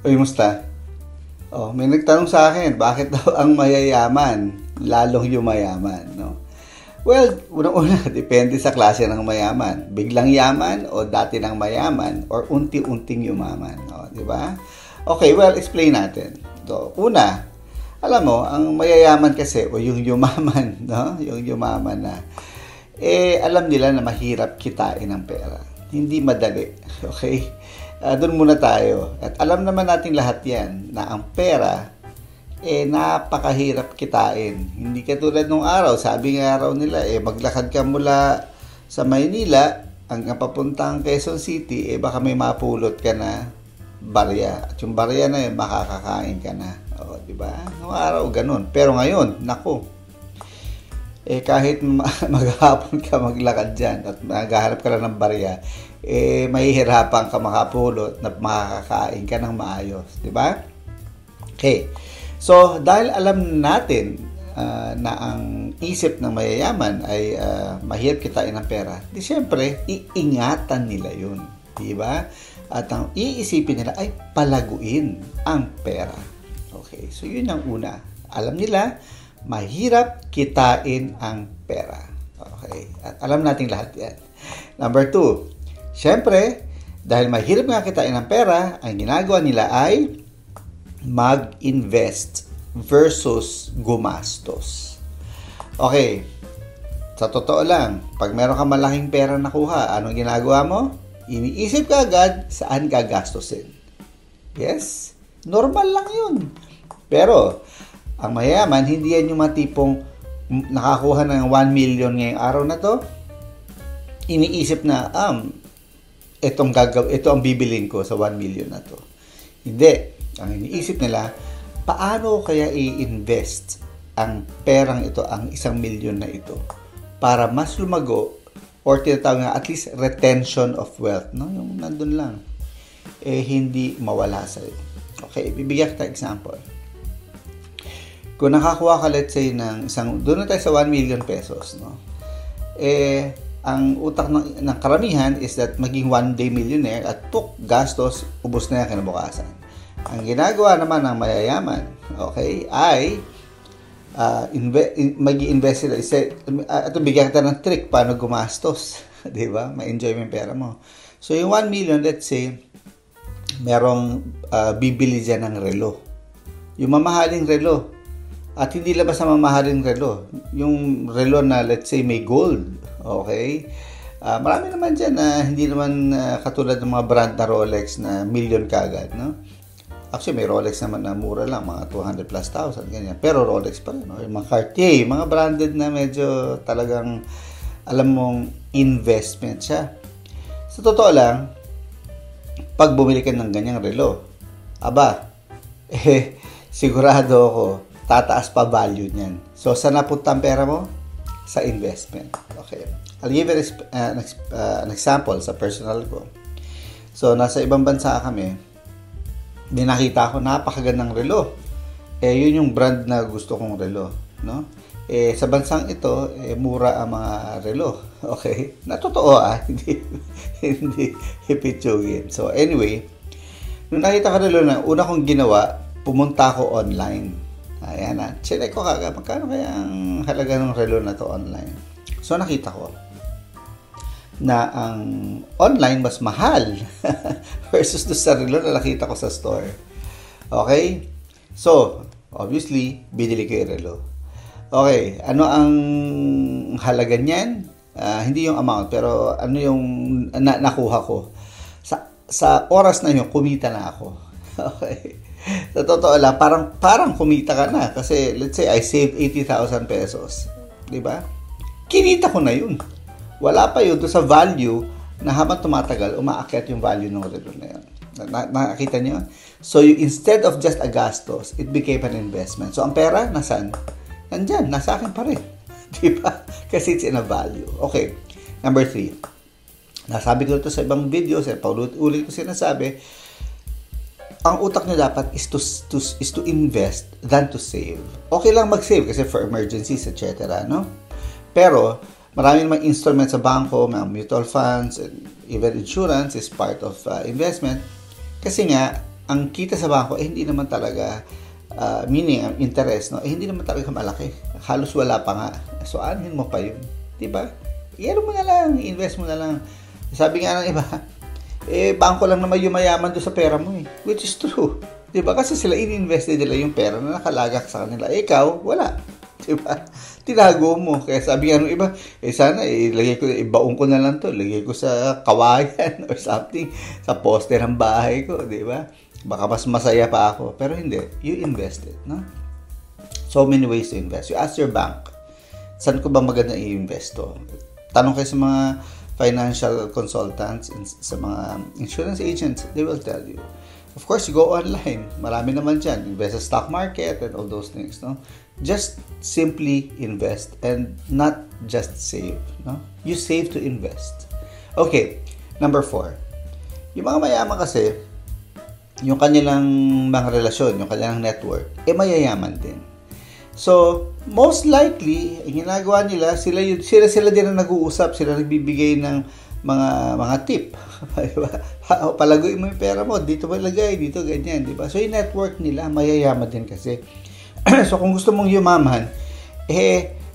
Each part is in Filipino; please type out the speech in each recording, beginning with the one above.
Uy, musta? Oh, may nagtanong sa akin, bakit daw ang mayayaman lalong yumayaman, no? Well, unang-una, depende sa klase ng mayaman. Biglang yaman o dati ng mayaman or unti-unting yumaman, no? Di ba? Okay, well, explain natin. So, una, alam mo, ang mayayaman kasi o yung yumaman, no? Yung yumaman na alam nila na mahirap kitain ang pera. Hindi madali, okay? Doon muna tayo. At alam naman natin lahat yan na ang pera napakahirap kitain. Hindi katulad nung araw. Sabi ng araw nila, maglakad ka mula sa Maynila hanggang papuntang Quezon City, baka may mapulot ka na barya. At yung barya na yun, makakakain ka na. O, diba? Nung araw, ganun. Pero ngayon, naku, kahit maghapon ka maglakad dyan at maghahanap ka lang ng barya, mahihirapan ka makapulot na makakakain ka ng maayos. Diba? Okay. So, dahil alam natin na ang isip ng mayayaman ay mahirap kitain ng pera, di syempre, iingatan nila yun. Diba? At ang iisipin nila ay palaguin ang pera. Okay. So, yun ang una. Alam nila, mahirap kitain ang pera. Okay. At alam nating lahat yan. Number 2, syempre, dahil mahirap nga kitain ang pera, ang ginagawa nila ay mag-invest versus gumastos. Okay. Sa totoo lang, pag meron ka malaking pera nakuha, anong ginagawa mo? Iniisip ka agad saan gagastusin. Yes? Normal lang yun. Pero, ang mayayaman, hindi yan yung matipong nakakuha ng 1 million ngayong araw na to. Iniisip na, ito ang bibilin ko sa 1 million na to. Hindi. Ang iniisip nila, paano kaya i-invest ang perang ito, ang 1 million na ito, para mas lumago or tinatawag na at least retention of wealth, no? Yung nandun lang, hindi mawala sa'yo. Okay, bibigyan kita example. Kung nakakuha ka, let's say, ng doon na tayo sa 1 million pesos, no? Ang utak ng karamihan is that maging one day millionaire at gastos, ubos na yan kinabukasan. Ang ginagawa naman ng mayayaman, okay, ay mag-i-invest sila. Ito, bigyan kita ng trick paano gumastos. Di ba? Ma-enjoy mo yung pera mo. So, yung 1 million, let's say, merong bibili dyan ng relo. Yung mamahaling relo. At hindi labas na mamahaling relo. Yung relo na, let's say, may gold. Okay? Marami naman dyan na hindi naman katulad ng mga brand na Rolex na million kagad, no? Actually, may Rolex naman na mura lang, mga 200 plus thousand, ganyan. Pero Rolex pa rin, no? Yung mga Cartier, mga branded na medyo talagang, alam mong, investment siya. Sa totoo lang, pag bumili ka ng ganyang relo, sigurado ako, tataas pa value niyan. So, saan napunta ang pera mo? Sa investment. Okay. I'll give an example sa personal ko. So, nasa ibang bansa kami, may nakita ako napakagandang relo. Yun yung brand na gusto kong relo, no? Sa bansang ito, mura ang mga relo. Okay? Natotoo hindi ipitsugin. So, anyway, nung nakita ko relo na, una kong ginawa, pumunta ako online. Ayan na. Check ko kagad, magkano kaya ang halaga ng relo na to online? So, nakita ko na ang online mas mahal versus do sa relo na nakita ko sa store. Okay? So, obviously, binili ko yung relo. Okay, ano ang halaga niyan? Hindi yung amount, pero ano yung nakuha ko. Sa oras na yun, kumita na ako. Okay? Sa totoo lang, parang kumita ka na. Kasi, let's say, I saved 80,000 pesos. Diba? Kinita ko na yun. Wala pa yun doon sa value na habang tumatagal, umaakyat yung value ng relo na yun. Nakakita niyo? So, instead of just a gastos, it became an investment. So, ang pera, nasaan? Nandyan, nasa akin pa rin. Diba? Kasi it's in a value. Okay. Number 3. Nasabi ko ito sa ibang videos, paulit-ulit ko sinasabi, ang utak nyo dapat is to invest than to save. Okay lang mag-save kasi for emergencies, etc. No? Pero, marami namang instruments sa bangko, mga mutual funds, and even insurance is part of investment. Kasi nga, ang kita sa bangko, hindi naman talaga, meaning, ang interest, no? Hindi naman talaga malaki. Halos wala pa nga. So, anuhin mo pa yun. Diba? I-ano mo na lang, invest mo na lang. Sabi nga ng iba, bangko lang naman yung mayaman doon sa pera mo eh. Which is true. Diba? Kasi sila in-invest nila yung pera na nakalagak sa kanila. Ikaw, wala. Diba? Tinago mo. Kaya sabi nga ng iba, sana ibaon ko na lang to. Lagay ko sa kawayan or something. Sa poster ng bahay ko. Diba? Baka mas masaya pa ako. Pero hindi. You invested. No? So many ways to invest. You ask your bank, saan ko ba maganda i-invest to? Tanong kayo sa mga financial consultants, sa mga insurance agents, they will tell you. Of course, you go online. Marami naman dyan. Invest sa stock market and all those things. No? Just simply invest and not just save. No? You save to invest. Okay, number 4. Yung mga mayaman kasi, yung kanilang mga relasyon, yung kanilang network, mayayaman din. So, most likely, ang ginagawa nila, sila din ang nag-uusap, sila nagbibigay ng mga tip. Palaguin mo yung pera mo, dito mo ilagay, dito ganyan, di ba? So, yung network nila, mayayaman din kasi. So, kung gusto mong yumaman,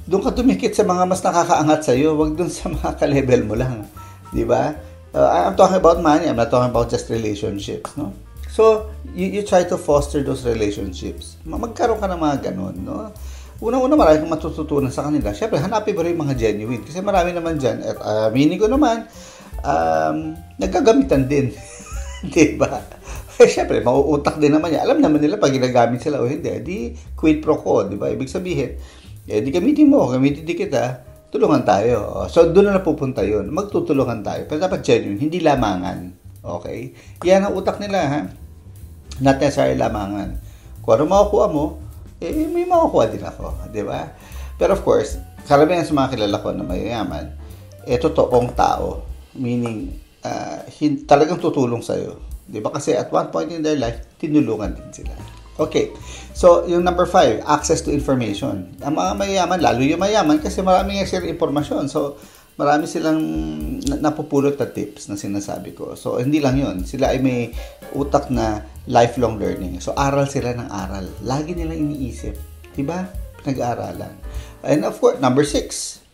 doon ka tumikit sa mga mas nakakaangat sa'yo, wag doon sa mga ka-level mo lang, di ba? I'm talking about money, I'm not talking about just relationships, no? So, you try to foster those relationships. Magkaroon ka ng mga ganun, no? Unang-una, marami kang matututunan sa kanila. Siyempre, hanapin mo rin mga genuine. Kasi marami naman dyan. At meaning ko naman, nagkagamitan din. Diba? Siyempre, mauutak din naman niya. Alam naman nila pag ginagamit sila o hindi. Di quid pro quo, diba? Ibig sabihin, di gamitin mo, gamitin di kita, tulungan tayo. So, doon na napupunta yun. Magtutulungan tayo. Pero dapat genuine, hindi lamangan. Okay? Yan ang utak nila, ha? Not necessarily lamangan. Kung ano makukuha mo, may makukuha din ako. Di ba? Pero of course, karamihan sa mga kilala ko na mayayaman, totoong tao. Meaning, talagang tutulong sa'yo. Di ba? Kasi at one point in their life, tinulungan din sila. Okay. So, yung number 5, access to information. Ang mga mayayaman, lalo yung mayaman, kasi marami nga share informasyon. So, marami silang napupulot na tips na sinasabi ko. So, hindi lang yun. Sila ay may utak na lifelong learning. So, aral sila ng aral. Lagi nilang iniisip. Diba? Pinag-aaralan. And of course, number 6.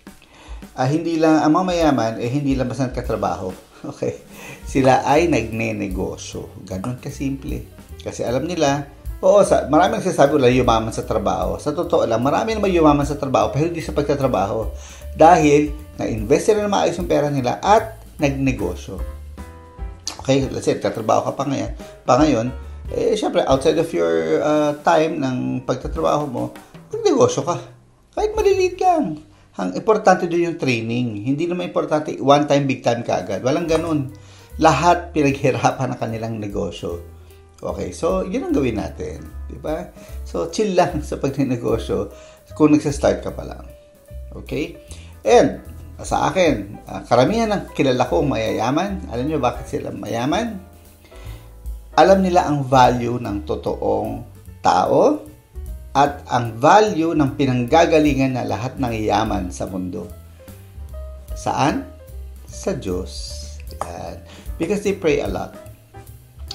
Hindi lang, ang mga mayaman, hindi lang basta nagkatrabaho. Okay? Sila ay nagne-negosyo. Ganon kasimple. Kasi alam nila, maraming nagsasabi wala yumaman sa trabaho. Sa totoo lang, marami naman yumaman sa trabaho pero hindi sa pagtatrabaho. Dahil na-invest sila na maayos yung pera nila at nagnegosyo. Okay, let's say, katrabaho ka pa ngayon, syempre, outside of your time ng pagtatrabaho mo, nagnegosyo ka. Kahit maliliit lang. Ang importante doon yung training. Hindi naman importante one time, big time ka agad. Walang ganun. Lahat pinaghirapan ng kanilang negosyo. Okay, so yun ang gawin natin. Diba? So, chill lang sa pagnegosyo kung nagsa-start ka pa lang. Okay? And, sa akin, karamihan ng kilala ko mayayaman. Alam nyo bakit sila mayaman? Alam nila ang value ng totoong tao at ang value ng pinanggagalingan na lahat ng yaman sa mundo. Saan? Sa Diyos. Yan. Because they pray a lot.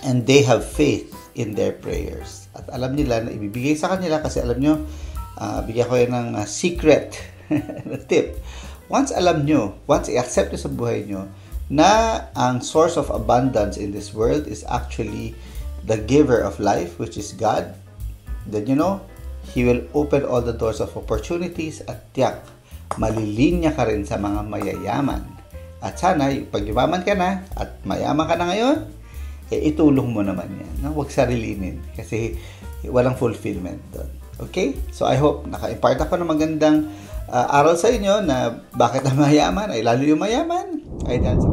And they have faith in their prayers. At alam nila na ibibigay sa kanila kasi alam nyo, bigyan ko yan ng secret tip. Once alam nyo, once i-accept nyo sa buhay nyo, na ang source of abundance in this world is actually the giver of life, which is God, then you know, He will open all the doors of opportunities at tiyak, malilinya ka rin sa mga mayayaman. At sana, pag yumaman ka na at mayaman ka na ngayon, itulong mo naman yan. No? Huwag sarilinin kasi walang fulfillment doon. Okay? So I hope naka-impart ako ng magandang aral sa inyo na bakit ang mayaman ay lalo yung mayaman ay dahil sa